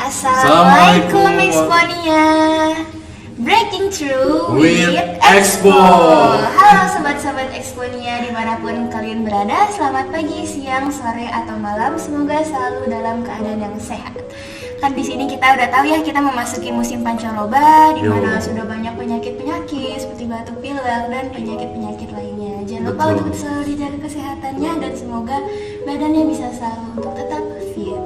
Assalamualaikum Exponia. Breaking through with Expo. Halo sobat-sobat Exponia dimanapun kalian berada. Selamat pagi, siang, sore atau malam. Semoga selalu dalam keadaan yang sehat. Kan di sini kita udah tahu ya, kita memasuki musim pancaroba, di mana sudah banyak penyakit-penyakit seperti batuk pilek dan penyakit-penyakit lainnya. Jangan lupa untuk selalu dijaga kesehatannya dan semoga badannya bisa selalu untuk tetap fit.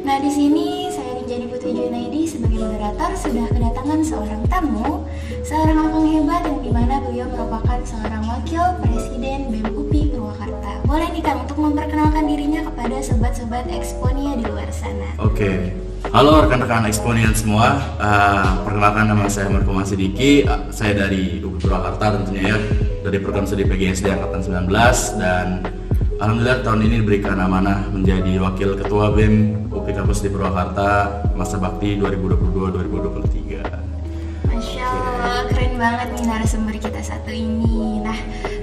Nah, di sini saya Rinjani Putri Junaidi sebagai moderator sudah kedatangan seorang tamu, seorang akang hebat yang dimana beliau merupakan seorang wakil presiden BEM UPI Purwakarta. Boleh nih Kang untuk memperkenalkan dirinya kepada sobat-sobat Exponia di luar sana. Oke. Halo rekan-rekan Exponian semua, perkenalkan nama saya Marco Masidiki, saya dari UPI Purwakarta tentunya ya, dari program studi PGSD Angkatan 19 dan alhamdulillah tahun ini diberikan amanah menjadi wakil ketua BEM UPI Kampus di Purwakarta masa bakti 2022-2023. Masya Allah, keren banget nih narasumber kita satu ini. Nah,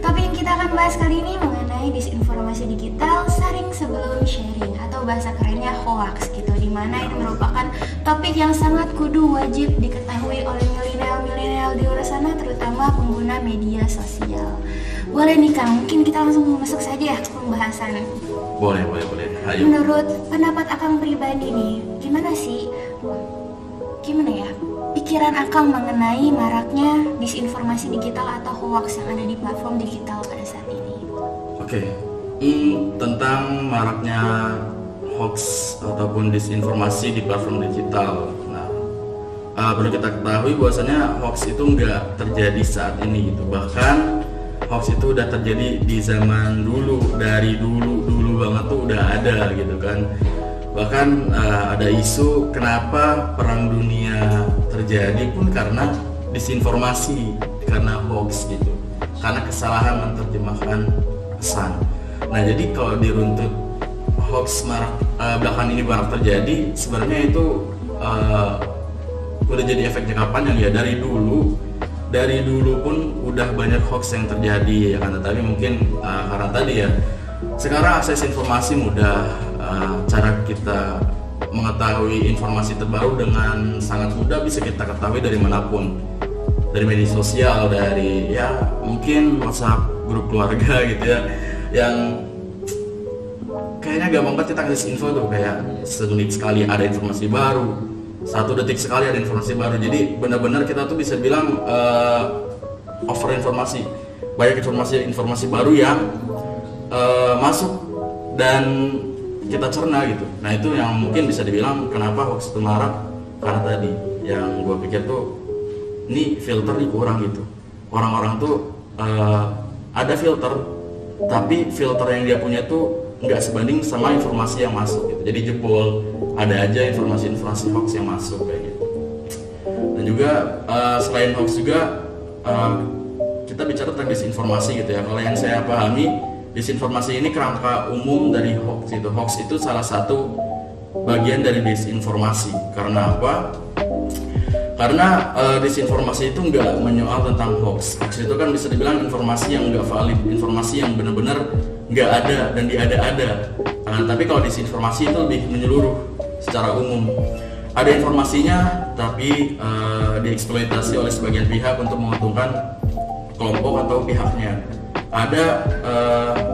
topik yang kita akan bahas kali ini mengenai disinformasi digital sharing sebelum sharing atau bahasa kerennya hoax gitu, dimana ini merupakan topik yang sangat kudu wajib diketahui oleh milenial di luar sana, terutama pengguna media sosial. Boleh nih Kang, mungkin kita langsung masuk saja ya ke pembahasan. Boleh. Ayo. Menurut pendapat Akang pribadi nih, gimana ya pikiran Akang mengenai maraknya disinformasi digital atau hoax yang ada di platform digital pada saat ini? Oke. Tentang maraknya hoax ataupun disinformasi di platform digital. Nah, perlu kita ketahui bahwasanya hoax itu nggak terjadi saat ini gitu. Bahkan hoax itu udah terjadi di zaman dulu, dari dulu banget tuh udah ada gitu kan. Bahkan ada isu kenapa perang dunia terjadi pun karena disinformasi, karena hoax gitu, karena kesalahan menerjemahkan pesan. Nah, jadi kalau diruntut hoax belakangan ini marak terjadi, sebenarnya itu udah jadi efek jangka panjang ya. Dari dulu pun udah banyak hoax yang terjadi ya kan, tetapi mungkin karena tadi ya sekarang akses informasi mudah, cara kita mengetahui informasi terbaru dengan sangat mudah bisa kita ketahui dari manapun, dari media sosial, dari ya mungkin WhatsApp, grup keluarga gitu ya, yang kayaknya gampang banget kita akses info tuh, kayak semenit sekali ada informasi baru, 1 detik sekali ada informasi baru. Jadi benar-benar kita tuh bisa bilang over informasi, banyak informasi baru yang masuk dan kita cerna gitu. Nah, itu yang mungkin bisa dibilang kenapa hoax itu marak, karena tadi yang gue pikir tuh ini filter kurang gitu. Orang-orang tuh ada filter, tapi filter yang dia punya tuh nggak sebanding sama informasi yang masuk gitu. Jadi jebol, ada aja informasi hoax yang masuk kayak gitu. Dan juga selain hoax juga kita bicara tentang disinformasi gitu ya. Kalau yang saya pahami, disinformasi ini kerangka umum dari hoax itu. Hoax itu salah satu bagian dari disinformasi. Karena apa? Karena disinformasi itu nggak menyoal tentang hoax. Hoax itu kan bisa dibilang informasi yang nggak valid, informasi yang benar-benar nggak ada dan diada-ada. Tapi kalau disinformasi itu lebih menyeluruh secara umum. Ada informasinya tapi dieksploitasi oleh sebagian pihak untuk menguntungkan kelompok atau pihaknya. Ada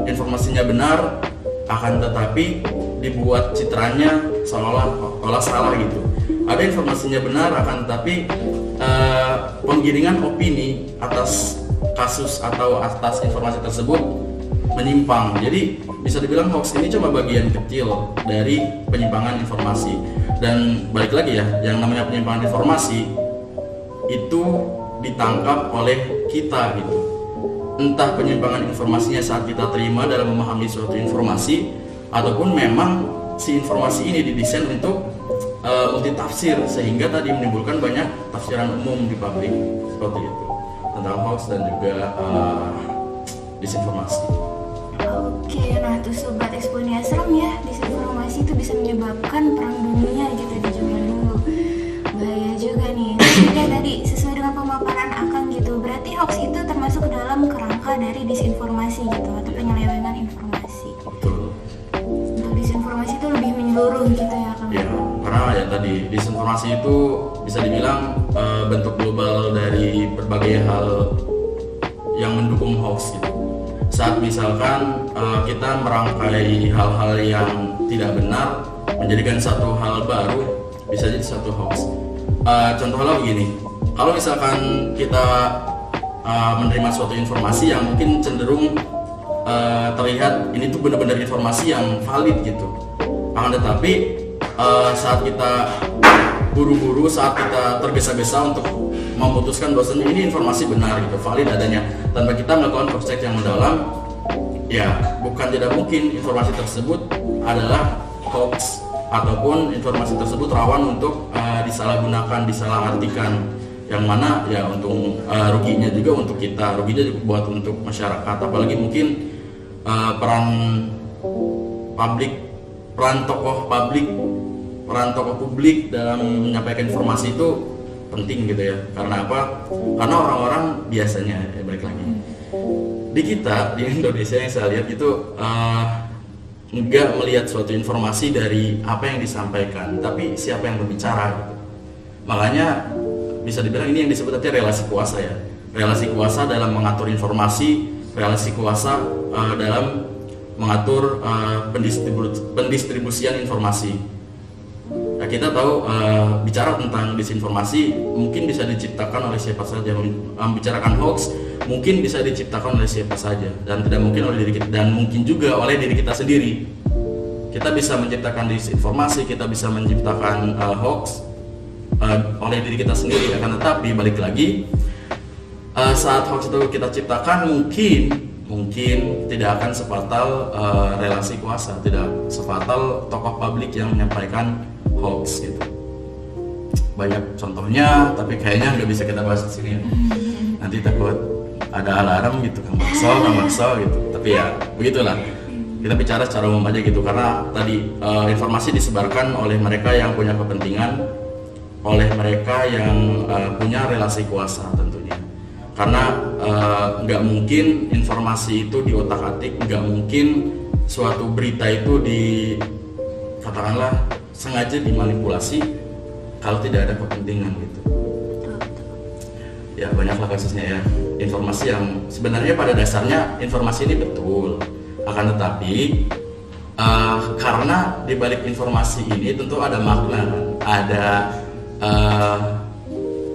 informasinya benar, akan tetapi dibuat citranya seolah-olah salah gitu. Ada informasinya benar, akan tetapi penggiringan opini atas kasus atau atas informasi tersebut menyimpang. Jadi bisa dibilang hoax ini cuma bagian kecil dari penyimpangan informasi. Dan balik lagi ya, yang namanya penyimpangan informasi itu ditangkap oleh kita gitu. Entah penyimpangan informasinya saat kita terima dalam memahami suatu informasi, ataupun memang si informasi ini didesain untuk multitafsir, sehingga tadi menimbulkan banyak tafsiran umum di publik seperti itu tentang hoax dan juga disinformasi. Oke, nah tuh sobat Exponia, serem ya, disinformasi itu bisa menyebabkan perang dunia gitu di zaman dulu. Bahaya juga nih. Jadi tadi sesuai dengan pemaparan Akang gitu, berarti hoax itu termasuk dalam kerangka dari disinformasi gitu atau penyelewengan informasi. Betul. Untuk disinformasi itu lebih menyeluruh gitu ya Kang. Ya, karena ya tadi disinformasi itu bisa dibilang bentuk global dari berbagai hal yang mendukung hoax gitu. Saat misalkan kita merangkai hal-hal yang tidak benar menjadikan satu hal baru, bisa jadi satu hoax. Contohnya begini, kalau misalkan kita menerima suatu informasi yang mungkin cenderung terlihat ini tuh benar-benar informasi yang valid gitu, akan tetapi saat kita buru-buru, saat kita tergesa-gesa untuk memutuskan bahwasanya ini informasi benar gitu, valid adanya, tanpa kita melakukan cross check yang mendalam, ya bukan tidak mungkin informasi tersebut adalah hoax ataupun informasi tersebut rawan untuk disalahgunakan, disalahartikan, yang mana ya untung ruginya juga untuk kita, ruginya juga buat untuk masyarakat, apalagi mungkin peran tokoh publik dalam menyampaikan informasi itu penting gitu ya. Karena apa? Karena orang-orang biasanya ya, balik lagi di kita di Indonesia yang saya lihat itu nggak melihat suatu informasi dari apa yang disampaikan, tapi siapa yang berbicara gitu. Makanya bisa dibilang ini yang disebut nanti relasi kuasa ya, relasi kuasa dalam mengatur informasi, relasi kuasa dalam mengatur pendistribusian informasi. Nah, kita tahu bicara tentang disinformasi mungkin bisa diciptakan oleh siapa saja, membicarakan hoax mungkin bisa diciptakan oleh siapa saja, dan tidak mungkin oleh diri kita, dan mungkin juga oleh diri kita sendiri. Kita bisa menciptakan disinformasi, kita bisa menciptakan hoax oleh diri kita sendiri. Akan tetapi balik lagi, saat hoax itu kita ciptakan mungkin tidak akan sefatal relasi kuasa, tidak sefatal tokoh publik yang menyampaikan hoax gitu. Banyak contohnya, tapi kayaknya nggak bisa kita bahas di sini ya. Nanti takut ada alarm gitu, Kang Bakso gitu. Tapi ya begitulah. Kita bicara secara umum aja gitu, karena tadi informasi disebarkan oleh mereka yang punya kepentingan, oleh mereka yang punya relasi kuasa tentunya. Karena nggak mungkin informasi itu diotak-atik, nggak mungkin suatu berita itu katakanlah sengaja dimanipulasi kalau tidak ada kepentingan gitu. Ya banyaklah kasusnya ya, informasi yang sebenarnya pada dasarnya informasi ini betul, akan tetapi karena dibalik informasi ini tentu ada makna, ada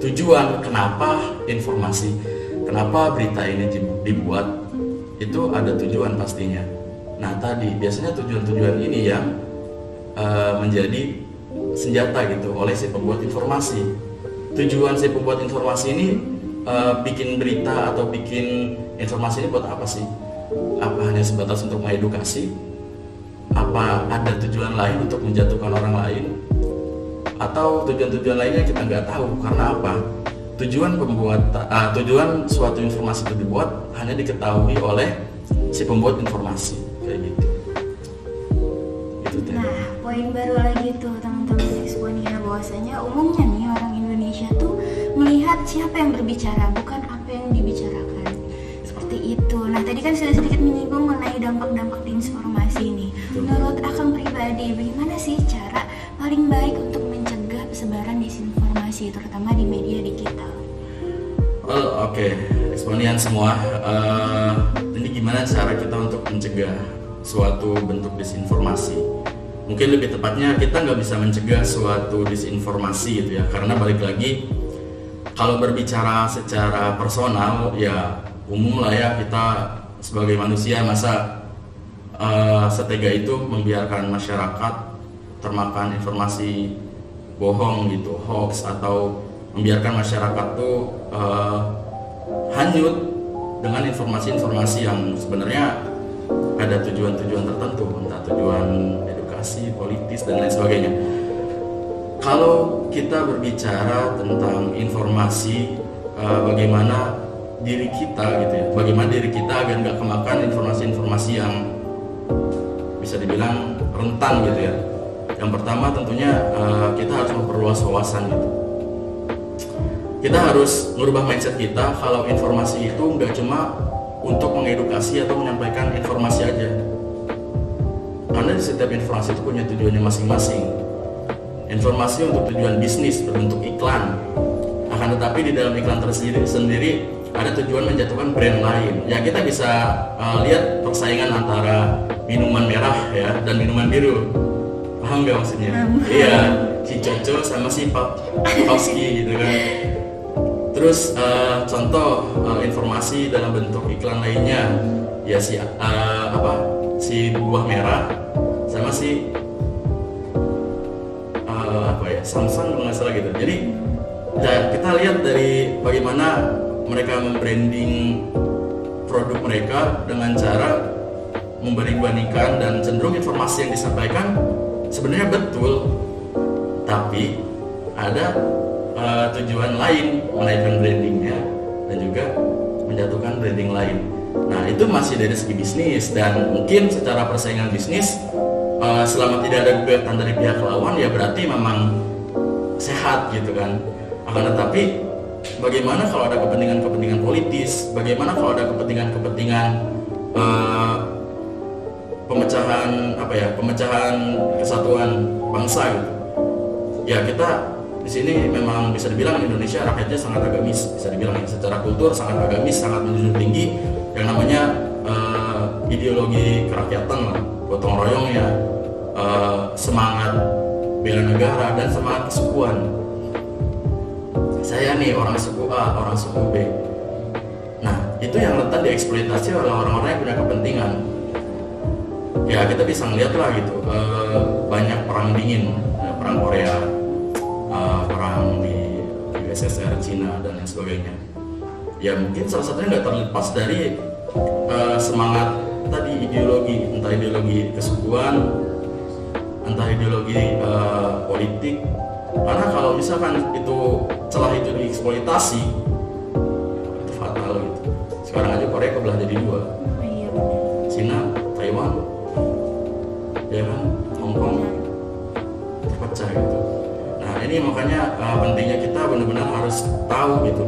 tujuan kenapa berita ini dibuat, itu ada tujuan pastinya. Nah tadi biasanya tujuan-tujuan ini yang menjadi senjata gitu oleh si pembuat informasi. Tujuan si pembuat informasi ini bikin berita atau bikin informasi ini buat apa sih? Apa hanya sebatas untuk mengedukasi? Apa ada tujuan lain untuk menjatuhkan orang lain? Atau tujuan-tujuan lainnya kita nggak tahu. Karena apa? Tujuan suatu informasi itu dibuat hanya diketahui oleh si pembuat informasi, kayak gitu. Nah, poin baru lagi tuh teman-teman Exponia, bahwasanya umumnya nih orang Indonesia tuh melihat siapa yang berbicara, bukan apa yang dibicarakan. Seperti itu. Nah, tadi kan sudah sedikit menyinggung mengenai dampak-dampak disinformasi ini. Menurut Akang pribadi, bagaimana sih cara paling baik untuk mencegah sebaran disinformasi, terutama di media digital? Oke, Exponian semua. Ini gimana cara kita untuk mencegah suatu bentuk disinformasi? Mungkin lebih tepatnya kita nggak bisa mencegah suatu disinformasi gitu ya, karena balik lagi kalau berbicara secara personal ya umum lah ya, kita sebagai manusia masa setega itu membiarkan masyarakat termakan informasi bohong gitu, hoax, atau membiarkan masyarakat tuh hanyut dengan informasi-informasi yang sebenarnya ada tujuan-tujuan tertentu, entah tujuan edukasi, politis, dan lain sebagainya. Kalau kita berbicara tentang informasi, bagaimana diri kita gitu ya, bagaimana diri kita agar nggak kemakan informasi-informasi yang bisa dibilang rentan gitu ya. Yang pertama tentunya kita harus memperluas wawasan gitu. Kita harus merubah mindset kita kalau informasi itu nggak cuma untuk mengedukasi atau menyampaikan informasi aja. Karena di setiap informasi itu punya tujuannya masing-masing. informasi untuk tujuan bisnis berbentuk iklan. Akan tetapi di dalam iklan tersendiri ada tujuan menjatuhkan brand lain. Ya kita bisa lihat persaingan antara minuman merah ya dan minuman biru. Paham nggak maksudnya? Iya, si Coco sama si Papowski gitu kan. Terus contoh informasi dalam bentuk iklan lainnya ya si buah merah sama si Samsung kalau nggak salah gitu. Jadi ya, kita lihat dari bagaimana mereka membranding produk mereka dengan cara membanding-bandingkan dan cenderung informasi yang disampaikan sebenarnya betul, tapi ada tujuan lain menaikkan brandingnya dan juga menjatuhkan branding lain. Nah itu masih dari segi bisnis, dan mungkin secara persaingan bisnis selama tidak ada gugatan dari pihak lawan ya berarti memang sehat gitu kan. Akan tetapi bagaimana kalau ada kepentingan politis, bagaimana kalau ada kepentingan pemecahan kesatuan bangsa gitu. Ya kita di sini memang bisa dibilang Indonesia rakyatnya sangat agamis, bisa dibilang secara kultur sangat agamis, sangat menjunjung tinggi yang namanya ideologi kerakyatan lah, gotong royong ya, semangat bela negara dan semangat kesukuan. Saya nih orang suku A, orang suku B. Nah itu yang rentan dieksploitasi oleh orang-orang yang punya kepentingan. Ya kita bisa ngeliat lah gitu, banyak perang dingin, perang Korea, perang di USSR, Cina dan lain sebagainya. Ya mungkin salah satunya nggak terlepas dari semangat tadi, ideologi, entah ideologi kesukuan, entah ideologi politik. Karena kalau misalkan itu celah itu dieksploitasi, itu fatal gitu. Sekarang aja Korea kebelah jadi dua, Cina, Taiwan, ya kan, Hong Kong terpecah gitu. Nah ini makanya pentingnya kita benar-benar harus tahu gitu,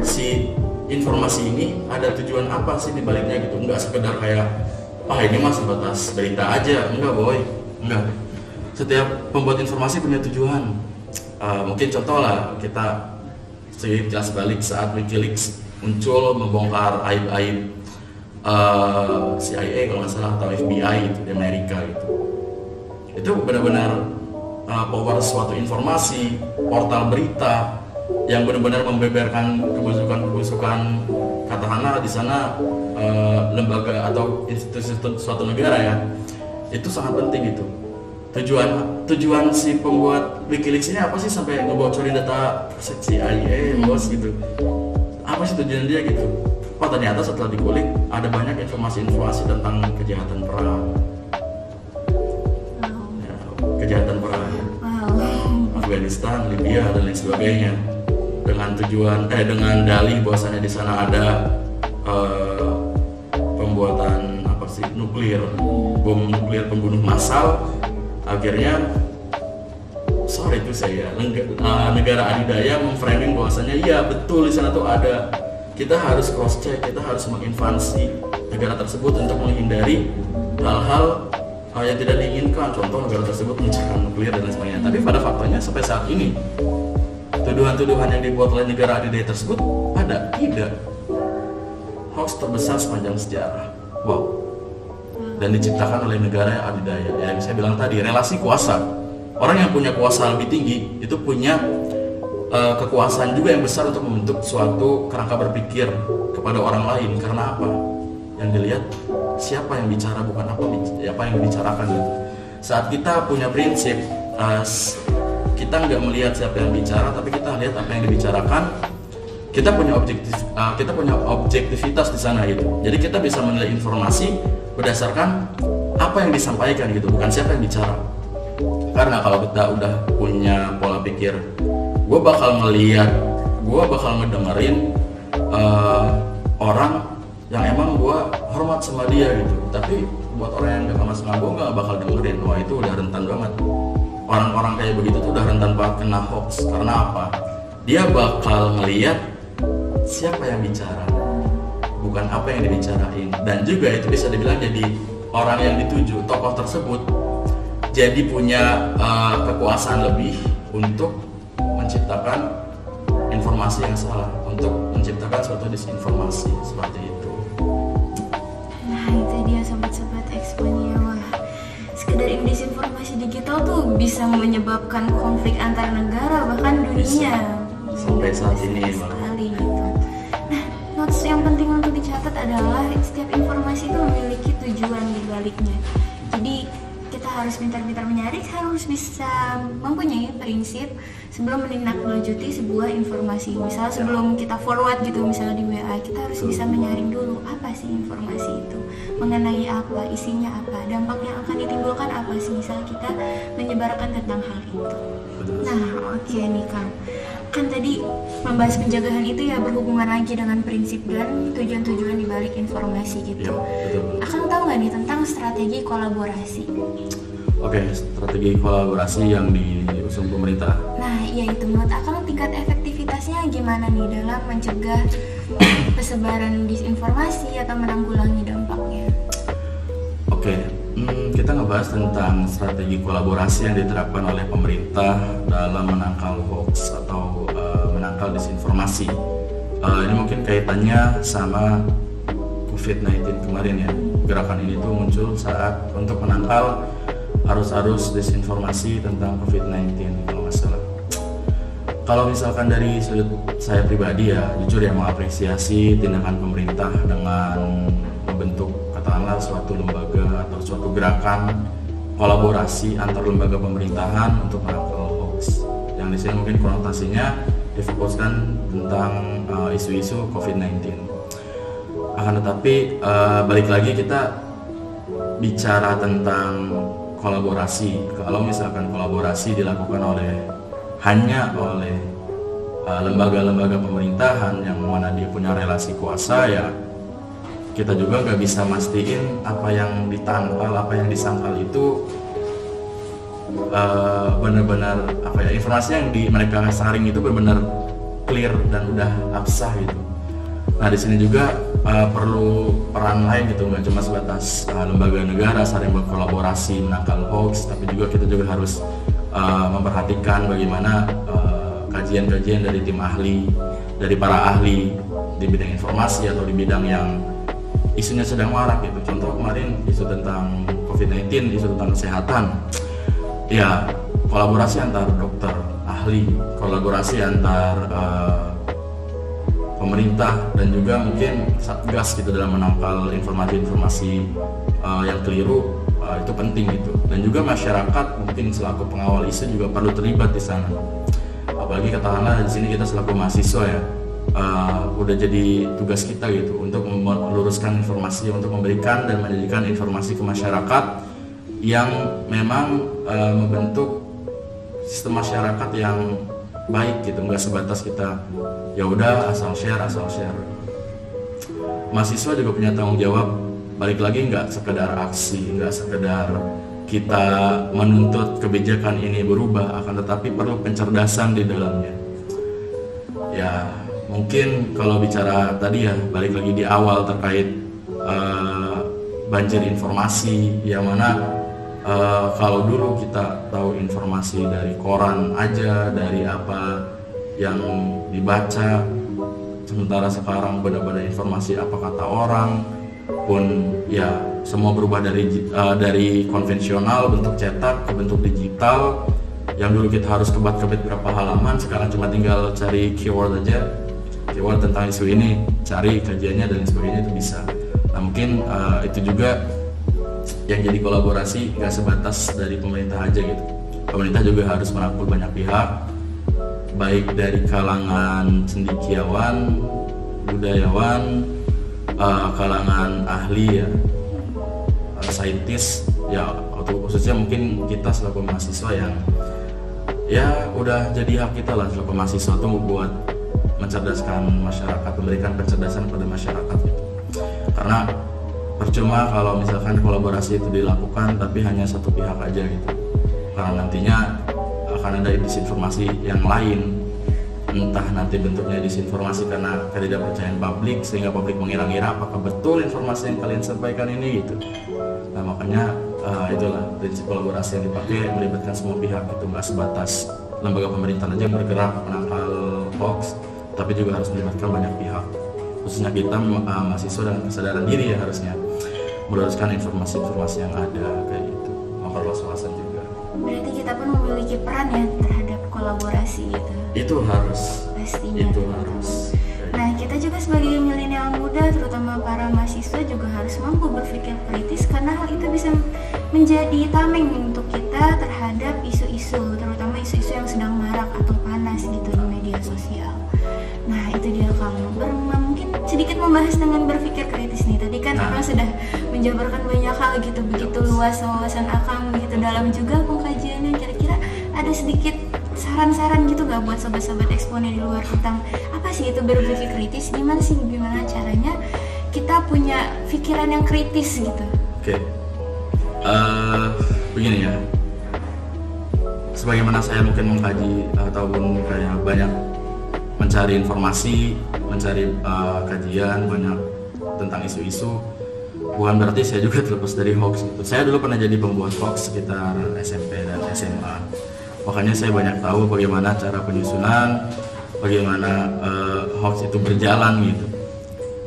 si informasi ini ada tujuan apa sih di baliknya gitu. Enggak sekedar kayak ini mah sebatas berita aja, enggak boy, enggak. Setiap pembuat informasi punya tujuan. Mungkin contoh lah, kita sekilas balik saat WikiLeaks muncul membongkar aib-aib CIA kalau nggak salah atau FBI itu di Amerika gitu. Itu benar-benar power suatu informasi, portal berita yang benar-benar membeberkan kebusukan katakanlah di sana lembaga atau institusi suatu negara ya. Itu sangat penting gitu. Tujuan si pembuat WikiLeaks ini apa sih sampai ngebocorin data CIA bos gitu? Apa sih tujuan dia gitu? Oh ternyata setelah dikulik ada banyak informasi-informasi tentang kejahatan perang, ya, kejahatan perang, Afghanistan, Libya dan lain sebagainya, dengan tujuan dengan dalih bahwasanya di sana ada pembuatan nuklir, bom nuklir pembunuh massal. Akhirnya sore itu saya negara adidaya memframing bahwasanya iya betul di sana tuh ada. Kita harus cross check, kita harus menginvasi negara tersebut untuk menghindari hal-hal yang tidak diinginkan. Contoh negara tersebut menciptakan nuklir dan lain sebagainya. Tapi pada faktanya sampai saat ini tuduhan-tuduhan yang dibuat oleh negara adidaya tersebut ada tidak. Hoax terbesar sepanjang sejarah. Wow. Dan diciptakan oleh negara yang adidaya. Yang saya bilang tadi, relasi kuasa. Orang yang punya kuasa lebih tinggi itu punya kekuasaan juga yang besar untuk membentuk suatu kerangka berpikir kepada orang lain. Karena apa? Yang dilihat siapa yang bicara, bukan apa yang dibicarakan gitu. Saat kita punya prinsip, kita nggak melihat siapa yang bicara, tapi kita lihat apa yang dibicarakan. Kita punya objektivitas di sana gitu. Jadi kita bisa menilai informasi berdasarkan apa yang disampaikan gitu, bukan siapa yang bicara. Karena kalau kita udah punya pola pikir, gue bakal ngedengerin orang yang emang gue hormat sama dia gitu. Tapi buat orang yang gak sama gue gak bakal dengerin. Wah itu udah rentan banget. Orang-orang kayak begitu tuh udah rentan banget kena hoax. Karena apa? Dia bakal ngeliat siapa yang bicara, bukan apa yang dibicarain. Dan juga itu bisa dibilang jadi orang yang dituju, tokoh tersebut jadi punya kekuasaan lebih untuk menciptakan informasi yang salah, untuk menciptakan suatu disinformasi seperti itu. Nah itu dia sobat-sobat Exponia. Wah, sekedar disinformasi digital tuh bisa menyebabkan konflik antar negara bahkan dunia. Sampai saat ini sekali gitu. Nah, notes yang penting untuk dicatat adalah setiap informasi itu memiliki tujuan di baliknya. Jadi kita harus pintar-pintar menyaring, harus bisa mempunyai prinsip sebelum menindaklanjuti sebuah informasi. Misal sebelum kita forward gitu, misalnya di WA, kita harus bisa menyaring dulu apa sih informasi itu, mengenai apa, isinya apa, dampak yang akan ditimbulkan apa sih, misal kita menyebarkan tentang hal itu. Nah, oke nih Kang. Kan tadi membahas penjagaan itu ya berhubungan lagi dengan prinsip dan tujuan-tujuan di balik informasi gitu. Ya, betul. Akang tahu nggak nih tentang strategi kolaborasi? Oke, strategi kolaborasi yang diusung pemerintah. Nah, iya itu menurut Akang tingkat efektivitasnya gimana nih dalam mencegah persebaran disinformasi atau menanggulangi dampaknya? Oke, kita ngebahas tentang strategi kolaborasi yang diterapkan oleh pemerintah dalam menangkal hoax atau menangkal disinformasi. Ini mungkin kaitannya sama COVID-19 kemarin ya. Gerakan ini tuh muncul saat untuk menangkal arus-arus disinformasi tentang COVID-19 kalau nggak salah. Kalau misalkan dari sudut saya pribadi ya, jujur ya mengapresiasi tindakan pemerintah dengan membentuk katakanlah suatu lembaga atau suatu gerakan kolaborasi antar lembaga pemerintahan untuk menangkal hoax. Yang di sini mungkin konotasinya difokuskan tentang isu-isu COVID-19. Akan tetapi balik lagi kita bicara tentang kolaborasi. Kalau misalkan kolaborasi dilakukan hanya oleh lembaga-lembaga pemerintahan yang mana dia punya relasi kuasa, ya kita juga nggak bisa mastiin apa yang ditangkal, apa yang disangkal itu benar-benar informasi yang mereka saring itu benar-benar clear dan udah absah gitu. Nah di sini juga perlu peran lain gitu, nggak cuma sebatas lembaga negara saling berkolaborasi menangkal hoax, tapi juga kita juga harus memperhatikan bagaimana kajian-kajian dari tim ahli, dari para ahli di bidang informasi atau di bidang yang isunya sedang marak gitu. Contoh kemarin isu tentang COVID-19, isu tentang kesehatan. Ya, kolaborasi antar dokter ahli, kolaborasi antar pemerintah dan juga mungkin satgas gitu dalam menangkal informasi-informasi yang keliru itu penting gitu. Dan juga masyarakat mungkin selaku pengawal isu juga perlu terlibat di sana. Apalagi katakanlah di sini kita selaku mahasiswa ya, udah jadi tugas kita gitu untuk meluruskan informasi, untuk memberikan dan menjadikan informasi ke masyarakat yang memang membentuk sistem masyarakat yang baik gitu, nggak sebatas kita ya udah asal share. Mahasiswa juga punya tanggung jawab, balik lagi nggak sekedar aksi, nggak sekedar kita menuntut kebijakan ini berubah, akan tetapi perlu pencerdasan di dalamnya. Ya mungkin kalau bicara tadi ya balik lagi di awal terkait banjir informasi, yang mana kalau dulu kita tahu informasi dari koran aja, dari apa yang dibaca, sementara sekarang benar-benar informasi apa kata orang pun ya semua berubah dari konvensional bentuk cetak ke bentuk digital. Yang dulu kita harus kebat-kebet berapa halaman, sekarang cuma tinggal cari keyword aja, keyword tentang isu ini, cari kajiannya dan sebagainya itu bisa. Nah mungkin itu juga yang jadi kolaborasi, nggak sebatas dari pemerintah aja gitu. Pemerintah juga harus merangkul banyak pihak, baik dari kalangan cendekiawan, budayawan, kalangan ahli ya, saintis ya, khususnya mungkin kita selaku mahasiswa yang ya udah jadi hak kita lah selaku mahasiswa tuh buat mencerdaskan masyarakat, memberikan pencerdasan pada masyarakat gitu. Karena percuma kalau misalkan kolaborasi itu dilakukan tapi hanya satu pihak aja gitu, karena nantinya akan ada disinformasi yang lain, entah nanti bentuknya disinformasi karena ketidakpercayaan publik sehingga publik mengira-ngira apakah betul informasi yang kalian sampaikan ini gitu. Nah makanya itulah prinsip kolaborasi yang dipakai, melibatkan semua pihak. Itu nggak sebatas lembaga pemerintahan aja yang bergerak menangkal hoax, tapi juga harus melibatkan banyak pihak, khususnya kita mahasiswa dengan kesadaran diri ya harusnya meluruskan informasi-informasi yang ada kayak gitu, memperluas wawasan juga. Berarti kita pun memiliki peran ya terhadap kolaborasi gitu. Itu harus. Pastinya. Itu harus. Nah, kita juga sebagai milenial muda, terutama para mahasiswa juga harus mampu berpikir kritis karena hal itu bisa menjadi tameng untuk kita terhadap isu-isu, terutama isu-isu yang sedang marak atau panas gitu di media sosial. Nah, itu dia kamu. Mungkin sedikit membahas dengan berpikir kritis nih. Tadi kan orang sudah menjabarkan banyak hal gitu, begitu luas wawasan akang, begitu dalam juga pengkajiannya. Kira-kira ada sedikit saran-saran gitu gak buat sobat-sobat eksponen di luar tentang apa sih itu berpikir kritis, gimana caranya kita punya pikiran yang kritis gitu? Oke. Begini ya, sebagaimana saya mungkin mengkaji ataupun kayak banyak mencari informasi, mencari kajian banyak tentang isu-isu, bukan berarti saya juga terlepas dari hoax gitu. Saya dulu pernah jadi pembuat hoax sekitar SMP dan SMA. Makanya saya banyak tahu bagaimana cara penyusunan, bagaimana hoax itu berjalan gitu.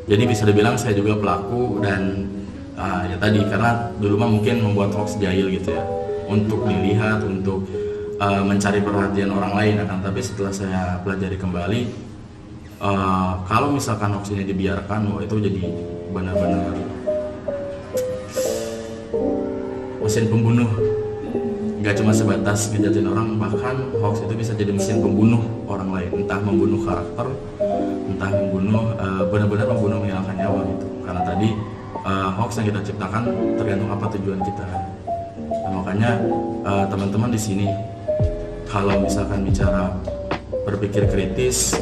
Jadi bisa dibilang saya juga pelaku dan ya tadi karena dulu mah mungkin membuat hoax jahil gitu ya, untuk dilihat, untuk mencari perhatian orang lain. Akan tapi setelah saya pelajari kembali, kalau misalkan hoax ini dibiarkan, itu jadi benar-benar mesin pembunuh. Gak cuma sebatas ngejatin orang, bahkan hoax itu bisa jadi mesin pembunuh orang lain, entah membunuh karakter, entah membunuh benar-benar membunuh, menghilangkan nyawa gitu. Karena tadi hoax yang kita ciptakan tergantung apa tujuan kita. Nah, makanya teman-teman di sini kalau misalkan bicara berpikir kritis,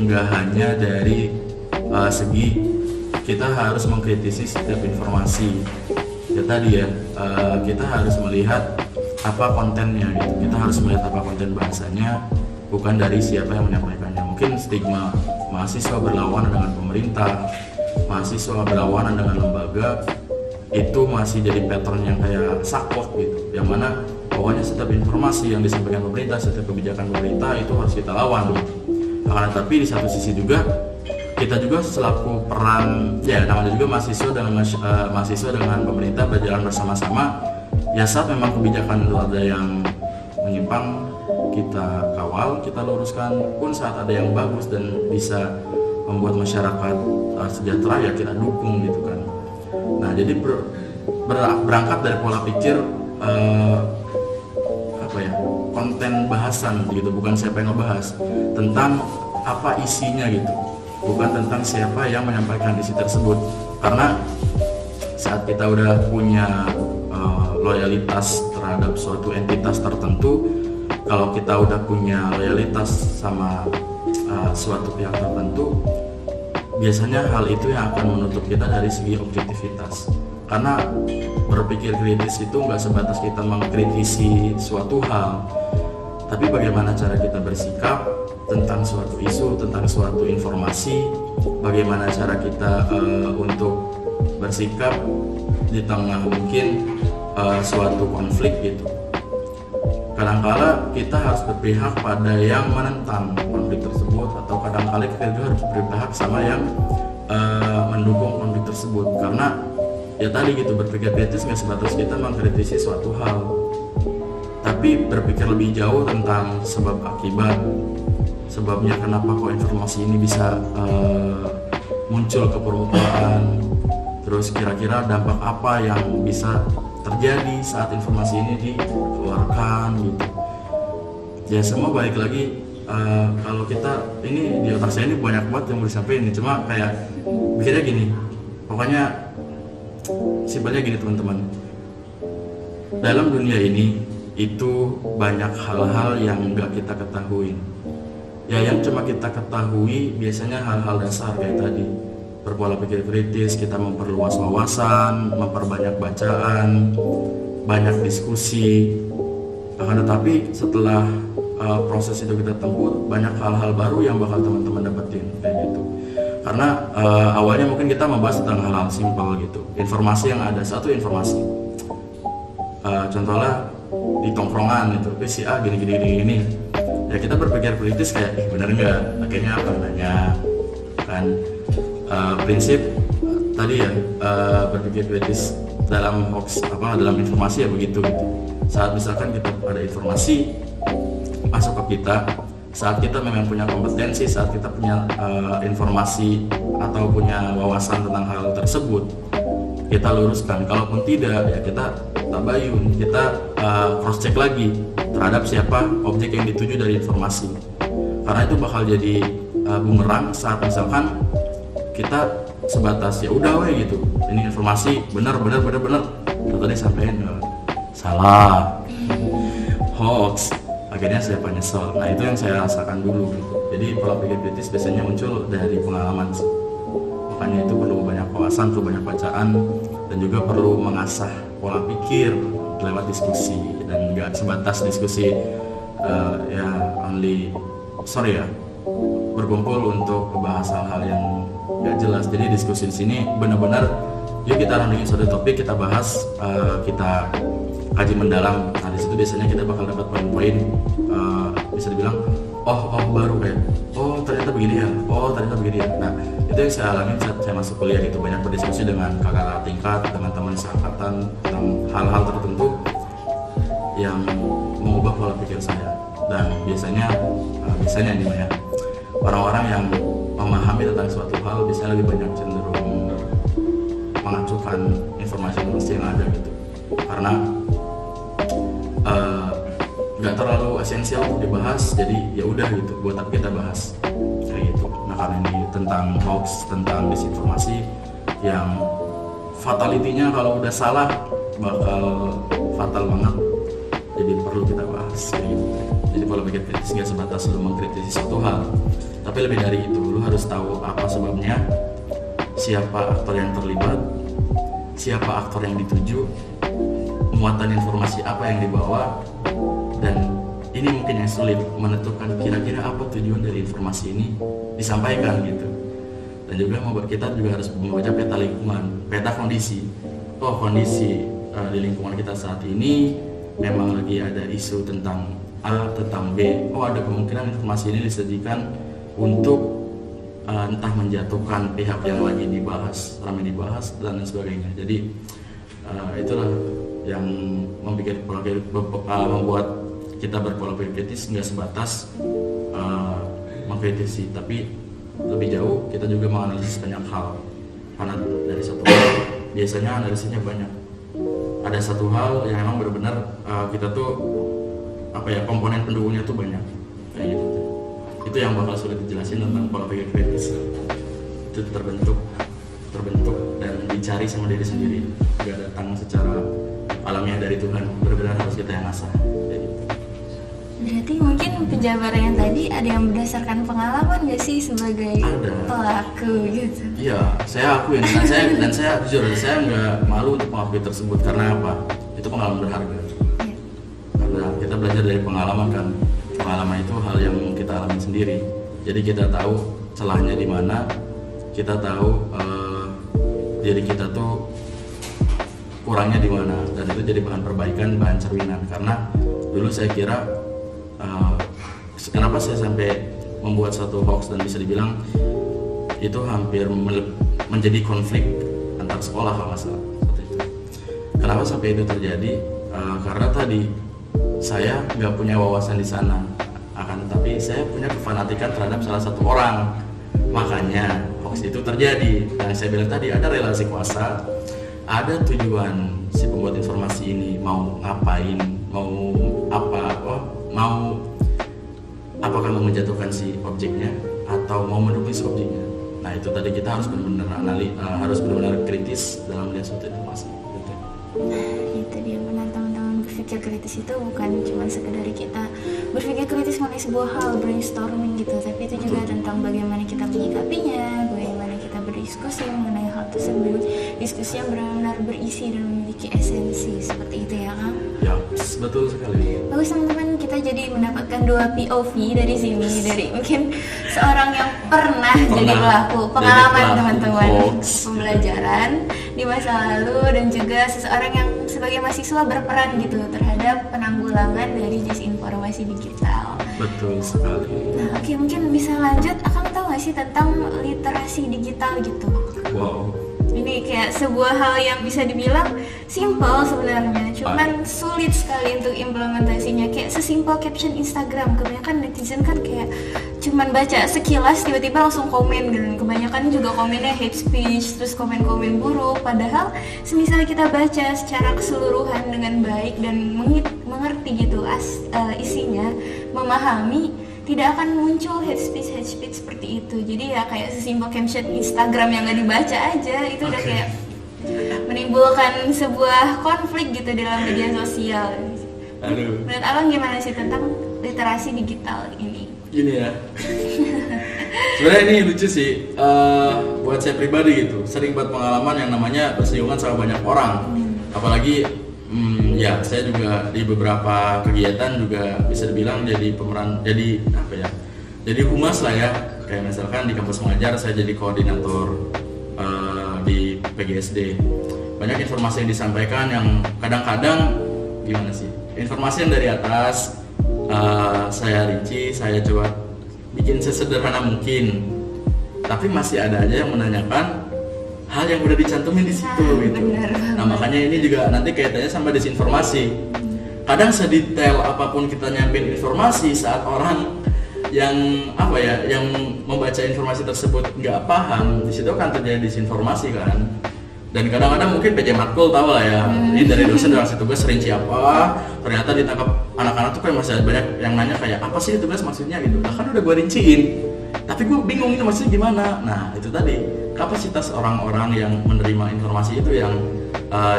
nggak hanya dari segi kita harus mengkritisi setiap informasi. Ya tadi ya, kita harus melihat apa kontennya gitu. Kita harus melihat apa konten bahasanya, bukan dari siapa yang menyampaikannya. Mungkin stigma mahasiswa berlawanan dengan pemerintah, mahasiswa berlawanan dengan lembaga, itu masih jadi pattern yang kayak saklek gitu. Yang mana pokoknya setiap informasi yang disampaikan pemerintah, setiap kebijakan pemerintah itu harus kita lawan gitu. Nah, tapi di satu sisi juga kita juga selaku peran ya, namanya juga mahasiswa dengan pemerintah berjalan bersama-sama. Ya saat memang kebijakan itu ada yang menyimpang, kita kawal, kita luruskan. Pun saat ada yang bagus dan bisa membuat masyarakat sejahtera, ya kita dukung gitu kan. Nah, jadi berangkat dari pola pikir konten bahasan gitu, bukan siapa yang ngebahas, tentang apa isinya gitu, bukan tentang siapa yang menyampaikan isi tersebut. Karena saat kita udah punya loyalitas terhadap suatu entitas tertentu, kalau kita udah punya loyalitas sama suatu pihak tertentu, biasanya hal itu yang akan menutup kita dari segi objektivitas. Karena berpikir kritis itu nggak sebatas kita mengkritisi suatu hal, tapi bagaimana cara kita bersikap tentang suatu isu, tentang suatu informasi, bagaimana cara kita untuk bersikap di tengah mungkin suatu konflik gitu. Kadangkala kita harus berpihak pada yang menentang konflik tersebut, atau kadangkala kita juga harus berpihak sama yang mendukung konflik tersebut. Karena ya tadi gitu, berpikir kritis nggak sebatas kita mengkritisi suatu hal, tapi berpikir lebih jauh tentang sebab akibat, sebabnya kenapa kok informasi ini bisa muncul ke permukaan, terus kira-kira dampak apa yang bisa terjadi saat informasi ini dikeluarkan gitu. Ya semua balik lagi, kalau kita ini di otak saya ini banyak banget yang mau disampaikan, cuma kayak pikirnya gini, pokoknya simpelnya gini teman-teman, dalam dunia ini itu banyak hal-hal yang nggak kita ketahui. Ya yang cuma kita ketahui biasanya hal-hal dasar kayak tadi, berpola pikir kritis, kita memperluas wawasan, memperbanyak bacaan, banyak diskusi. Akan tetapi setelah proses itu kita tempuh, banyak hal-hal baru yang bakal teman-teman dapetin kayak gitu. Karena awalnya mungkin kita membahas tentang hal-hal simpel gitu, informasi yang ada, satu informasi, contohnya di tongkrongan gitu, si A gini, ya kita berpikir kritis kayak bener nggak, akhirnya apa nanya kan. Prinsip tadi ya, berpikir kritis dalam hoax dalam informasi ya begitu gitu. Saat misalkan kita ada informasi masuk ke kita, saat kita memang punya kompetensi, saat kita punya informasi atau punya wawasan tentang hal tersebut, kita luruskan. Kalaupun tidak, ya kita tabayun, kita cross check lagi terhadap siapa objek yang dituju dari informasi. Karena itu bakal jadi bumerang saat misalkan kita sebatas ya udah weh gitu, ini informasi benar, tadi sampein salah, hoax, akhirnya saya nyesel. Nah itu yang saya rasakan dulu gitu. Jadi pola pikir kritis biasanya muncul dari pengalaman sih. Makanya itu perlu banyak wawasan, perlu banyak bacaan, dan juga perlu mengasah pola pikir lewat diskusi, dan nggak sebatas diskusi berkumpul untuk membahas hal-hal yang nggak jelas. Jadi diskusi di sini benar-benar yuk kita randingin suatu topik, kita bahas, kita kaji mendalam. Nah di situ biasanya kita bakal dapat poin-poin, bisa dibilang oh baru kayak ternyata begini ya. Nah itu yang saya alami saat saya masuk kuliah gitu, banyak berdiskusi dengan kakak tingkat, dengan teman seangkatan tentang hal-hal tertentu yang mengubah pola pikir saya. Dan biasanya nih ya, orang-orang yang memahami tentang suatu hal biasanya lebih banyak cenderung mengacukan informasi yang ada gitu, karena nggak terlalu esensial untuk dibahas, jadi ya udah gitu, buat apa kita bahas kayak gitu. Nah karena ini tentang hoax, tentang disinformasi yang fatality-nya kalau udah salah bakal fatal banget, jadi perlu kita bahas kayak gitu. Jadi pola pikir kritis nggak sebatas lu mengkritisi suatu hal, tapi lebih dari itu, lu harus tahu apa sebabnya, siapa aktor yang terlibat, siapa aktor yang dituju, muatan informasi apa yang dibawa, dan ini mungkin yang sulit menentukan kira-kira apa tujuan dari informasi ini disampaikan gitu. Dan juga membuat kita juga harus membaca peta lingkungan, peta kondisi. Kondisi di lingkungan kita saat ini memang lagi ada isu tentang A, tentang B. Ada kemungkinan informasi ini disajikan untuk entah menjatuhkan pihak yang lagi ramai dibahas dan lain sebagainya. Jadi itulah yang membuat kita berpola pikir kritis nggak sebatas mengkritisi, tapi lebih jauh kita juga menganalisis banyak hal. Karena dari satu hal biasanya analisisnya banyak. Ada satu hal yang memang benar-benar kita tuh komponen pendukungnya tuh banyak kayak gitu. Itu yang bakal sulit dijelasin tentang pola pikir kritis. Itu terbentuk dan dicari sama diri sendiri, gak datang secara alamiah dari Tuhan, benar-benar harus kita yang asah kayak gitu. Berarti mungkin penjabaran yang tadi ada yang berdasarkan pengalaman gak sih sebagai pelaku gitu? Iya, saya akuin, dan saya jujur, saya nggak malu untuk mengakui tersebut. Karena apa? Itu pengalaman berharga. Karena kita belajar dari pengalaman kan. Pengalaman itu hal yang kita alami sendiri. Jadi kita tahu celahnya di mana, kita tahu diri kita tuh kurangnya di mana, dan itu jadi bahan perbaikan, bahan cerminan. Karena dulu saya kira kenapa saya sampai membuat satu hoax dan bisa dibilang itu hampir menjadi konflik antar sekolah kalau nggak salah seperti itu. Kenapa sampai itu terjadi? Karena tadi saya nggak punya wawasan di sana, akan tetapi saya punya kefanatikan terhadap salah satu orang, makanya hoax itu terjadi. Dan saya bilang tadi ada relasi kuasa, ada tujuan si pembuat informasi ini mau ngapain, apakah mau menjatuhkan si objeknya atau mau mendukung si objeknya. Nah itu tadi kita harus benar-benar kritis dalam melihat suatu informasi. Itu dia, teman-teman, berpikir kritis itu bukan cuma sekedar kita berpikir kritis mengenai sebuah hal, brainstorming gitu, tapi itu juga tentang bagaimana kita menyikapinya, bagaimana kita berdiskusi mengenai hal tersebut, diskusi yang benar-benar berisi dan memiliki esensi seperti itu ya Kang. Ya, betul sekali. Bagus teman-teman, kita jadi mendapatkan dua POV dari sini, dari mungkin seorang yang pernah jadi pelaku, pengalaman teman-teman, pembelajaran di masa lalu, dan juga seseorang yang sebagai mahasiswa berperan gitu terhadap penanggulangan dari disinformasi digital. Betul sekali. Nah, oke, mungkin bisa lanjut. Akang tahu nggak sih tentang literasi digital gitu? Wow. Ini kayak sebuah hal yang bisa dibilang simple sebenarnya, cuman sulit sekali untuk implementasinya. Kayak sesimpel caption Instagram, kebanyakan netizen kan kayak cuman baca sekilas tiba-tiba langsung komen gitu. Kebanyakan juga komennya hate speech, terus komen-komen buruk. Padahal semisal kita baca secara keseluruhan dengan baik dan mengerti gitu isinya, memahami, tidak akan muncul hate speech seperti itu. Jadi ya kayak sesimpel caption Instagram yang nggak dibaca aja itu udah kayak menimbulkan sebuah konflik gitu dalam media sosial. Aduh. Menurut abang gimana sih tentang literasi digital ini? Gini ya. Sebenarnya ini lucu sih. Buat saya pribadi gitu, sering buat pengalaman yang namanya bersinggungan sama banyak orang. Apalagi ya saya juga di beberapa kegiatan juga bisa dibilang jadi pemeran, jadi apa ya, jadi humas lah ya. Kayak misalkan di kampus mengajar saya jadi koordinator di PGSD. Banyak informasi yang disampaikan yang kadang-kadang gimana sih, informasi yang dari atas saya rinci, saya coba bikin sesederhana mungkin, tapi masih ada aja yang menanyakan hal yang udah dicantumin di situ gitu. Nah makanya ini juga nanti kaitannya sama disinformasi. Kadang sedetail apapun kita nyampein informasi, saat orang yang apa ya, yang membaca informasi tersebut nggak paham, di situ kan terjadi disinformasi kan. Dan kadang-kadang mungkin PJ Matkul tahu lah ya, ini dari dosen ngasih tugas rinci apa, ternyata ditangkap anak-anak tuh kan masih banyak yang nanya kayak apa sih tugas maksudnya gitu. Nah kan udah gue rinciin, tapi gue bingung itu maksudnya gimana. Nah itu tadi kapasitas orang-orang yang menerima informasi itu yang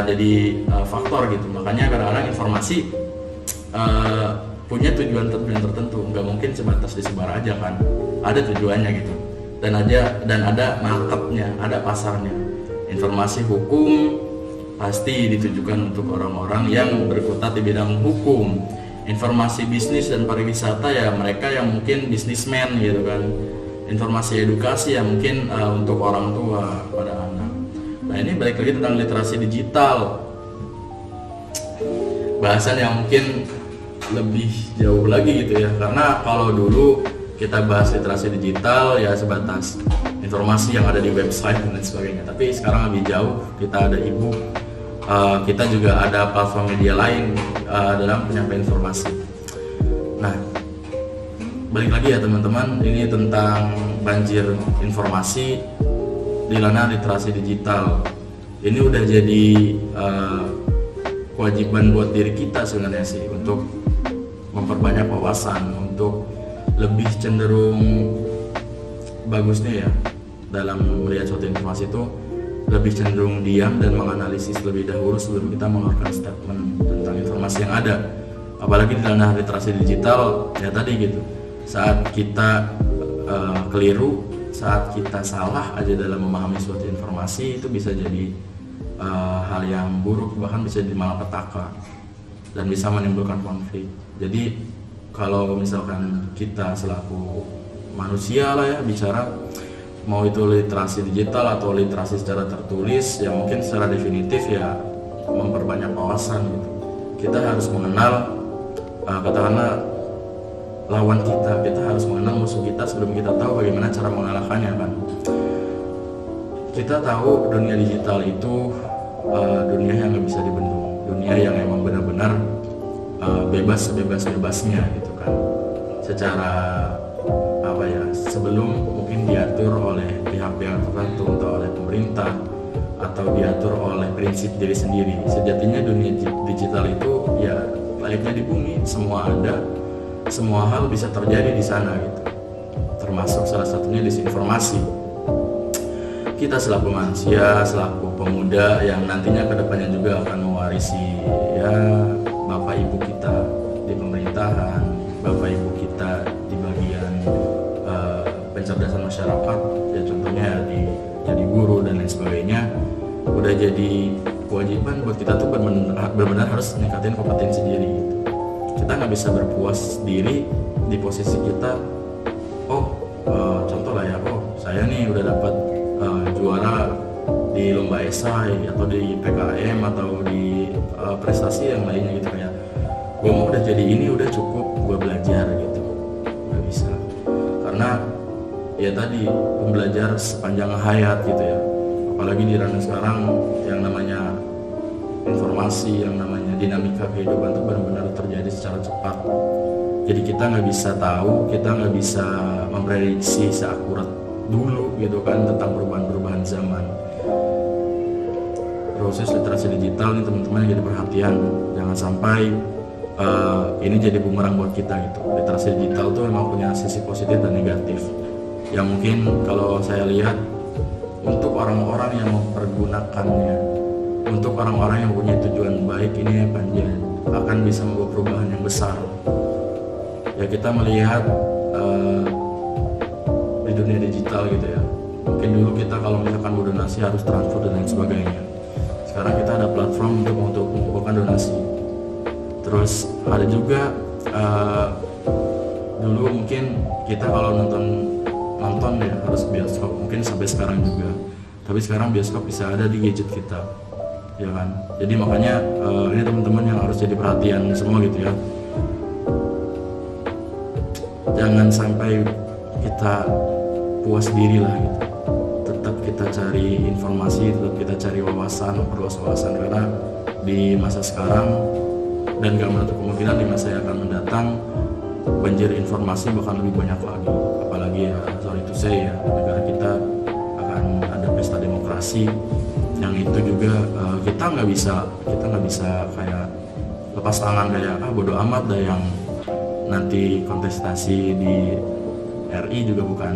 jadi faktor gitu. Makanya kadang-kadang informasi punya tujuan tertentu, nggak mungkin sebatas disebar aja kan. Ada tujuannya gitu, dan ada marketnya, ada pasarnya. Informasi hukum pasti ditujukan untuk orang-orang yang berkutat di bidang hukum. Informasi bisnis dan pariwisata ya mereka yang mungkin bisnismen gitu kan. Informasi edukasi ya mungkin untuk orang tua pada anak. Nah ini balik lagi tentang literasi digital, bahasan yang mungkin lebih jauh lagi gitu ya. Karena kalau dulu kita bahas literasi digital ya sebatas informasi yang ada di website dan lain sebagainya. Tapi sekarang lebih jauh, kita ada e-book, kita juga ada platform media lain dalam penyampaian informasi. Nah, balik lagi ya teman-teman, ini tentang banjir informasi di ranah literasi digital. Ini udah jadi kewajiban buat diri kita sebenarnya sih, untuk memperbanyak wawasan, untuk lebih cenderung bagusnya ya dalam melihat suatu informasi itu lebih cenderung diam dan menganalisis lebih dahulu sebelum kita mengeluarkan statement tentang informasi yang ada. Apalagi di ranah literasi digital ya tadi gitu, saat kita keliru, saat kita salah aja dalam memahami suatu informasi itu bisa jadi hal yang buruk, bahkan bisa jadi malapetaka dan bisa menimbulkan konflik. Jadi kalau misalkan kita selaku manusia lah ya bicara, mau itu literasi digital atau literasi secara tertulis, ya mungkin secara definitif ya memperbanyak wawasan gitu. Kita harus mengenal katakanlah lawan kita harus mengenal musuh kita sebelum kita tahu bagaimana cara mengalahkannya kan. Kita tahu dunia digital itu dunia yang nggak bisa dibendung, dunia yang emang benar-benar bebas sebebas-bebasnya gitu kan. Secara apa ya, sebelum mungkin diatur oleh pihak-pihak tertentu, entah oleh pemerintah atau diatur oleh prinsip diri sendiri. Sejatinya dunia digital itu ya layaknya di bumi, semua ada, semua hal bisa terjadi di sana gitu. Termasuk salah satunya disinformasi. Kita selaku manusia, selaku pemuda yang nantinya kedepannya juga akan mewarisi ya bapak ibu kita di pemerintahan, bapak ibu kita di bagian pencerdasan masyarakat, ya contohnya jadi harus meningkatin kompetensi diri gitu. Kita nggak bisa berpuas diri di posisi kita, contoh lah ya, saya nih udah dapat juara di lomba esai atau di PKM atau di prestasi yang lainnya gitu ya. Gue mau udah jadi ini udah cukup gue belajar gitu, nggak bisa. Karena ya tadi belajar sepanjang hayat gitu ya. Apalagi di ranah sekarang yang namanya informasi, yang namanya dinamika kehidupan itu benar-benar terjadi secara cepat. Jadi kita nggak bisa tahu, kita nggak bisa memprediksi seakurat dulu gitu kan tentang perubahan-perubahan zaman. Proses literasi digital nih teman-teman jadi perhatian, jangan sampai ini jadi bumerang buat kita gitu. Literasi digital tuh memang punya sisi positif dan negatif. Yang mungkin kalau saya lihat untuk orang-orang yang mempergunakannya, untuk orang-orang yang punya tujuan baik, ini akan bisa membawa perubahan yang besar. Ya kita melihat di dunia digital gitu ya. Mungkin dulu kita kalau misalkan mau donasi harus transfer dan lain sebagainya. Sekarang kita ada platform untuk mengumpulkan donasi. Terus ada juga dulu mungkin kita kalau nonton ya harus bioskop, mungkin sampai sekarang juga. Tapi sekarang bioskop bisa ada di gadget kita, ya kan. Jadi makanya ini teman-teman yang harus jadi perhatian semua gitu ya. Jangan sampai kita puas diri lah gitu. Tetap kita cari informasi, tetap kita cari wawasan, memperluas wawasan, karena di masa sekarang dan gak menutup kemungkinan di masa yang akan mendatang banjir informasi bahkan lebih banyak lagi. Apalagi ya sorry to say ya, negara kita akan ada pesta demokrasi yang itu juga kita nggak bisa kayak lepas tangan kayak bodo amat dah yang nanti kontestasi di RI juga bukan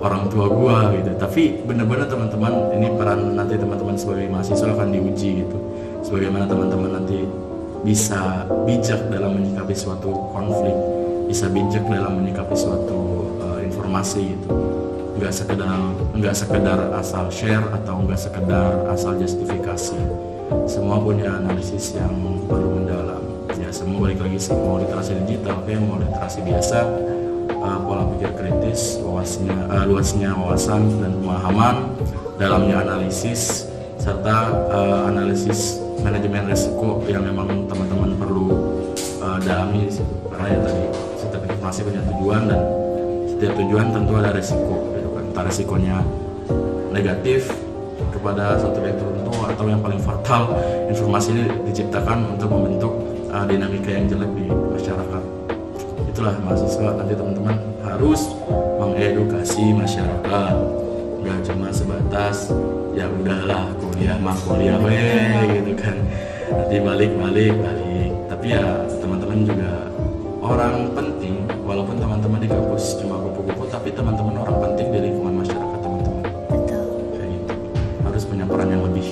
orang tua gua gitu. Tapi benar-benar teman-teman, ini peran nanti teman-teman sebagai mahasiswa akan diuji gitu. Sebagaimana teman-teman nanti bisa bijak dalam menyikapi suatu konflik, bisa bijak dalam menyikapi suatu informasi gitu. Nggak sekedar asal share atau nggak sekedar asal justifikasi. Semua punya analisis yang perlu mendalam. Ya semua balik lagi sih, mau literasi digital, mau literasi biasa, pola pikir kritis, luasnya wawasan dan pemahaman, dalamnya analisis, serta analisis manajemen risiko yang memang teman-teman perlu dalami di situ. Karena ya tadi setiap informasi punya tujuan dan setiap tujuan tentu ada risiko gitu kan. Entah risikonya negatif kepada satu pihak tertentu atau yang paling fatal informasi ini diciptakan untuk membentuk dinamika yang jelek di masyarakat. Itulah mahasiswa, nanti teman-teman harus mengedukasi masyarakat, nggak cuma sebatas ya udahlah kuliah gitu kan, nanti balik. Tapi ya teman-teman juga orang penting, walaupun teman-teman di kampus cuma kupu-kupu, tapi teman-teman orang penting di lingkungan masyarakat teman-teman. Betul. Kayak gitu, harus punya peran yang lebih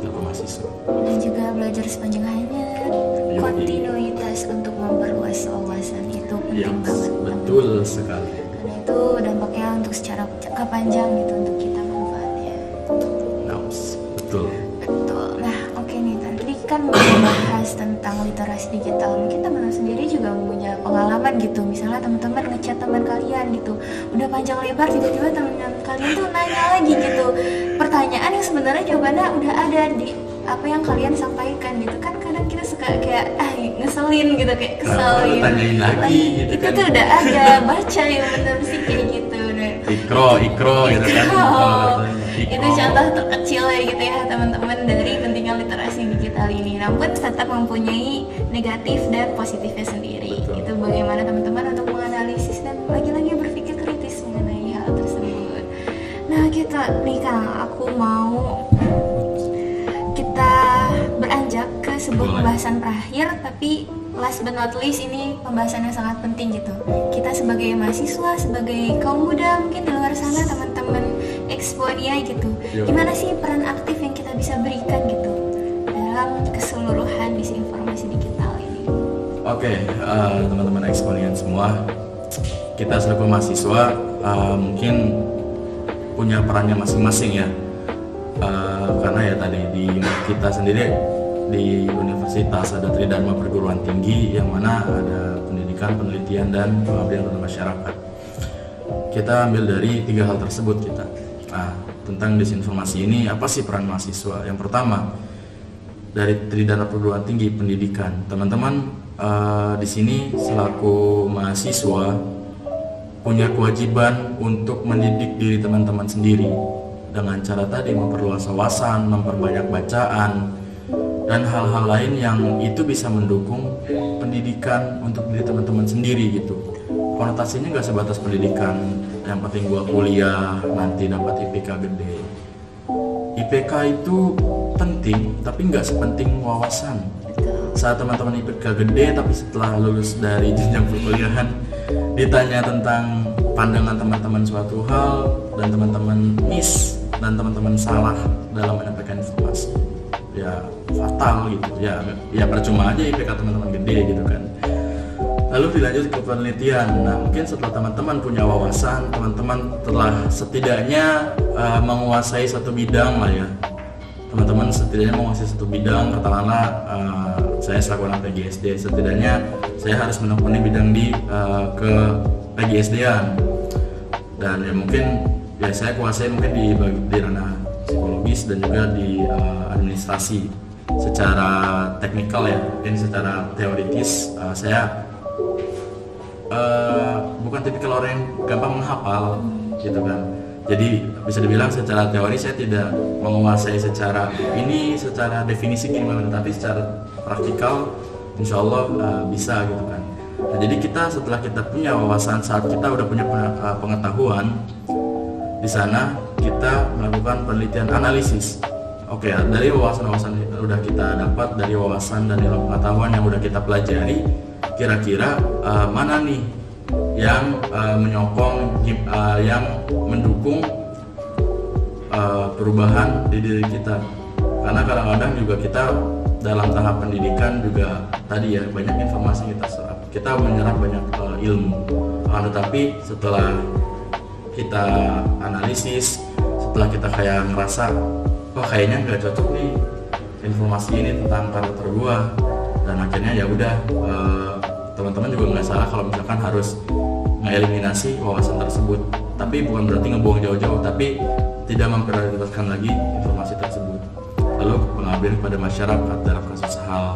selaku mahasiswa. Dan juga belajar sepanjang hayat, kontinuitas untuk memperluas wawasan itu penting banget. Betul sekali. Karena itu dampaknya untuk secara jangka panjang gitu untuk kita manfaatnya. Betul. Nah, oke nih, tadi kan membahas tentang literasi digital. Mungkin teman-teman sendiri juga punya pengalaman gitu. Misalnya teman-teman ngechat teman kalian gitu, udah panjang lebar, tiba-tiba teman kalian tuh nanya lagi gitu, pertanyaan yang sebenarnya jawabannya udah ada di apa yang kalian sampaikan gitu kan. Kadang kita suka kayak ngeselin gitu, kayak kesel gitu. Tanyain lagi gitu itu kan. tuh udah ada, baca yang bener sih kayak gitu. Ikro gitu kan. Itu contoh terkecil ya gitu ya teman-teman dari pentingnya literasi digital ini. Namun tetap mempunyai negatif dan positifnya sendiri. Betul. Itu bagaimana teman-teman untuk menganalisis dan lagi-lagi berpikir kritis mengenai hal tersebut. Nah kita nih Kang, aku mau kita beranjak ke sebuah pembahasan terakhir, tapi last but not least ini pembahasan yang sangat penting gitu. Kita sebagai mahasiswa, sebagai kaum muda mungkin di luar sana, teman-teman Exponia gitu, gimana sih peran aktif yang kita bisa berikan gitu dalam keseluruhan disinformasi digital ini? Oke, teman-teman Exponia semua, kita selaku mahasiswa mungkin punya perannya masing-masing ya. Karena ya tadi di kita sendiri di universitas, ada Tridharma Perguruan Tinggi yang mana ada pendidikan, penelitian, dan pengabdian pada masyarakat. Kita ambil dari 3 hal tersebut kita. Nah, tentang disinformasi ini, apa sih peran mahasiswa? Yang pertama, dari Tridharma Perguruan Tinggi Pendidikan, teman-teman di sini selaku mahasiswa punya kewajiban untuk mendidik diri teman-teman sendiri dengan cara tadi memperluas wawasan, memperbanyak bacaan, dan hal-hal lain yang itu bisa mendukung pendidikan untuk diri teman-teman sendiri gitu. Konotasinya nggak sebatas pendidikan, yang penting gua kuliah nanti dapat IPK gede. IPK itu penting, tapi nggak sepenting wawasan. Saat teman-teman IPK gede, tapi setelah lulus dari jenjang perkuliahan ditanya tentang pandangan teman-teman suatu hal dan teman-teman miss dan teman-teman salah dalam menyampaikan informasi, ya fatal gitu. Ya percuma aja IPK teman-teman gede gitu kan. Lalu dilanjut ke penelitian. Nah, mungkin setelah teman-teman punya wawasan, teman-teman telah setidaknya menguasai satu bidang lah ya. Teman-teman setidaknya menguasai satu bidang, katakanlah saya selaku anak PGSD, setidaknya saya harus menekuni bidang di ke PGSD-an. Dan ya mungkin ya saya kuasai mungkin di ranah psikologis dan juga di administrasi secara teknikal ya. Dan secara teoritis saya bukan tipikal orang yang gampang menghafal gitu kan. Jadi bisa dibilang secara teori saya tidak menguasai secara definisi gimana, tapi secara praktikal insya Allah bisa gitu kan. Nah, jadi kita setelah kita punya wawasan, saat kita udah punya pengetahuan, di sana kita melakukan penelitian analisis. Oke, dari wawasan-wawasan yang udah kita dapat, dari wawasan dan ilmu pengetahuan yang udah kita pelajari, kira-kira mana nih yang menyokong, yang mendukung perubahan di diri kita. Karena kadang-kadang juga kita dalam tahap pendidikan juga tadi ya banyak informasi kita serap, kita menyerap banyak ilmu. Tetapi setelah kita analisis, setelah kita kayak ngerasa kayaknya nggak cocok nih informasi ini tentang karakter gua, dan akhirnya ya udah teman-teman juga nggak salah kalau misalkan harus mengeliminasi wawasan tersebut, tapi bukan berarti ngebuang jauh-jauh, tapi tidak memprioritaskan lagi informasi tersebut. Lalu pengabdian pada masyarakat dalam kasus hal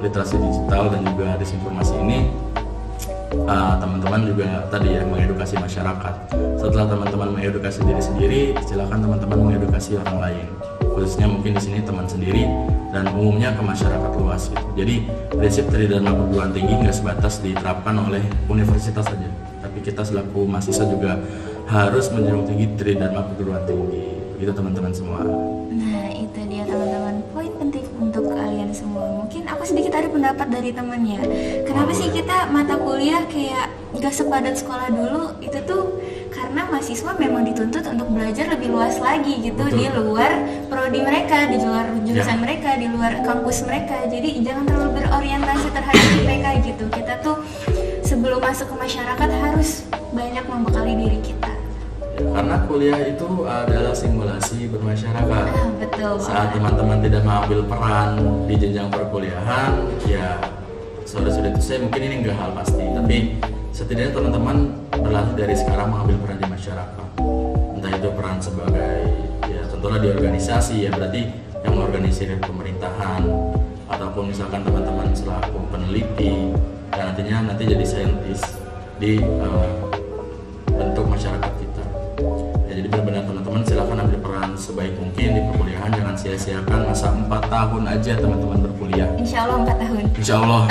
literasi digital dan juga disinformasi ini, teman-teman juga tadi ya mengedukasi masyarakat. Setelah teman-teman mengedukasi diri sendiri, silakan teman-teman mengedukasi orang lain, khususnya mungkin di sini teman sendiri dan umumnya ke masyarakat luas gitu. Jadi prinsip Tridharma Perguruan Tinggi nggak sebatas diterapkan oleh universitas saja, tapi kita selaku mahasiswa juga harus menjunjung tinggi Tridharma Perguruan Tinggi. Begitu teman-teman semua. Nah itu dia teman-teman, poin penting untuk kalian semua. Mungkin aku sedikit ada pendapat dari temannya. Kenapa sih kita mata kuliah kayak gak sepadan sekolah dulu? Itu tuh karena mahasiswa memang dituntut untuk belajar lebih luas lagi gitu. Betul. Di luar prodi mereka, di luar jurusan mereka, di luar kampus mereka. Jadi jangan terlalu berorientasi terhadap IPK gitu. Kita tuh sebelum masuk ke masyarakat harus banyak membekali diri kita. Karena kuliah itu adalah simulasi bermasyarakat. Betul. Saat teman-teman tidak mengambil peran di jenjang perkuliahan, ya sudah itu saya mungkin ini enggak hal pasti, tapi setidaknya teman-teman berlatih dari sekarang mengambil peran di masyarakat. Entah itu peran sebagai ya tentulah di organisasi, ya berarti yang mengorganisir pemerintahan, ataupun misalkan teman-teman selaku peneliti dan nanti jadi saintis di bentuk masyarakat kita. Ya, jadi benar-benar teman-teman silakan ambil peran sebaik mungkin di perkuliahan, jangan sia-siakan masa 4 tahun aja teman-teman berkuliah. Insya Allah 4 tahun. Insya Allah.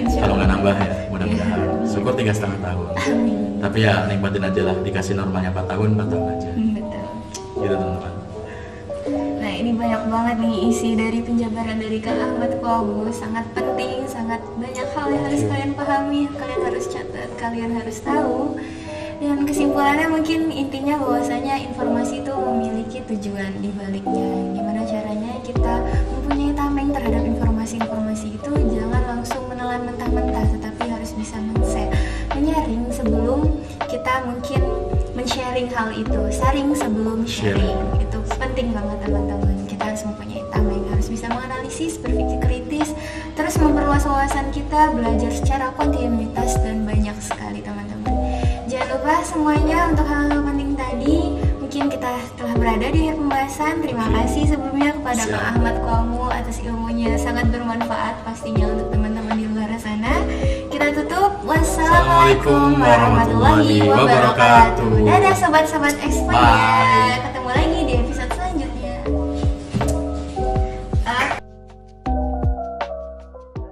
Kalau nggak nambah ya, mudah-mudahan. Syukur 3,5 tahun. Amin. Tapi ya nikmatin aja lah, dikasih normalnya 4 tahun, 4 tahun aja. Betul. Gitu teman-teman. Nah ini banyak banget nih isi dari penjabaran dari Kak Ahmad Qabu. Sangat penting, sangat banyak hal yang harus kalian pahami, kalian harus catat, kalian harus tahu. Dan kesimpulannya mungkin intinya bahwasanya informasi itu memiliki tujuan di baliknya. Gimana caranya kita mempunyai tameng terhadap informasi-informasi itu, jangan langsung menelan mentah-mentah, tetapi harus bisa menyaring sebelum kita mungkin men-sharing hal itu. Saring sebelum sharing. Itu penting banget teman-teman. Kita harus mempunyai tameng, harus bisa menganalisis, berpikir kritis, terus memperluas wawasan kita, belajar secara kontinuitas dan banyak sekali teman-teman. Jangan lupa semuanya untuk hal-hal penting tadi. Mungkin kita telah berada di akhir pembahasan. Terima kasih sebelumnya kepada Kang Ahmad Komu atas ilmunya, sangat bermanfaat pastinya untuk teman-teman di luar sana. Kita tutup. Wassalamualaikum warahmatullahi wabarakatuh. Dadah sobat-sobat Exponia. Ketemu lagi